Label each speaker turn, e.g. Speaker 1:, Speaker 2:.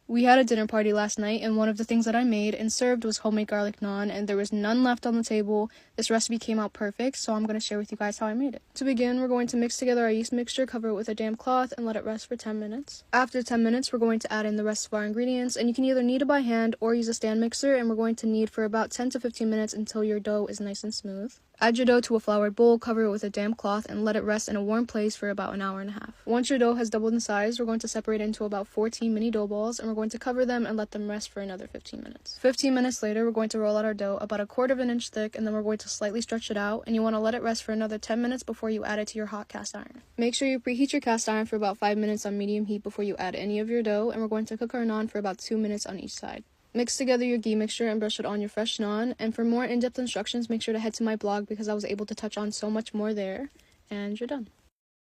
Speaker 1: We had a dinner party last night, and one of the things that I made and served was homemade garlic naan, and there was none left on the table. This recipe came out perfect, so I'm going to share with you guys how I made it. To begin, we're going to mix together our yeast mixture, cover it with a damp cloth, and let it rest for 10 minutes. After 10 minutes, we're going to add in the rest of our ingredients, and you can either knead it by hand or use a stand mixer, and we're going to knead for about 10 to 15 minutes until your dough is nice and smooth. Add your dough to a floured bowl, cover it with a damp cloth, and let it rest in a warm place for about an hour and a half. Once your dough has doubled in size, we're going to separate it into about 14 mini dough balls, and we're going to cover them and let them rest for another 15 minutes. 15 minutes later, we're going to roll out our dough about 1/4 inch thick, and then we're going to slightly stretch it out, and you want to let it rest for another 10 minutes before you add it to your hot cast iron. Make sure you preheat your cast iron for about 5 minutes on medium heat before you add any of your dough, and we're going to cook our naan for about 2 minutes on each side. Mix together your ghee mixture and brush it on your fresh naan, and for more in-depth instructions, make sure to head to my blog because I was able to touch on so much more there, and you're done.